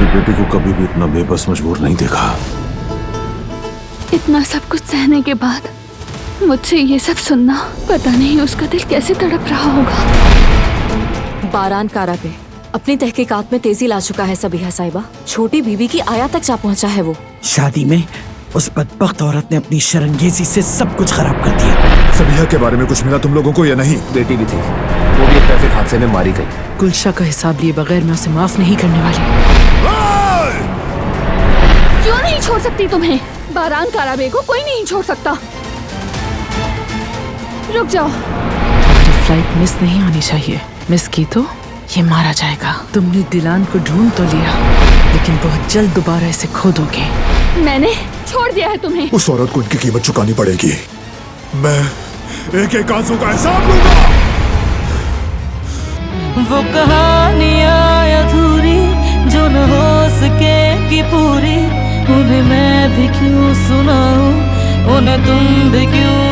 बेटी को कभी भी इतना बेबस मजबूर नहीं देखा। इतना सब कुछ सहने के बाद मुझसे ये सब सुनना, पता नहीं उसका दिल कैसे तड़प रहा होगा। बारान कारा पे अपनी तहकीकात में तेजी ला चुका है सबीहा साहिबा। छोटी बीबी की आया तक जा पहुंचा है वो। शादी में उस बदबख्त औरत ने अपनी शर्मगेजी से सब कुछ खराब कर दिया। सबीहा के बारे में कुछ मिला तुम लोगों को या नहीं? बेटी भी थी, वो भी एक ट्रैफिक हादसे में मारी गई। गुलशा का हिसाब लिए बगैर मैं उसे माफ नहीं करने वाली। क्यों नहीं छोड़ सकती तुम्हें? बारान काराबे को कोई नहीं छोड़ सकता। रुक जाओ। तुम्हारी फ्लाइट मिस नहीं होनी चाहिए। मिस की तो ये मारा जाएगा। तुमने दिलान को ढूंढ तो लिया, लेकिन बहुत जल्द दोबारा इसे खो दोगे। मैंने छोड़ दिया है तुम्हें। उस औरत को इनकी कीमत चुकानी पड़ेगी। मैं एक एक आंसू का हिसाब लूंगा। वो कहानियाँ अधूरी जो न हो सकेगी पूरी, उन्हें मैं भी क्यों सुनाऊं, उन्हें तुम भी क्यों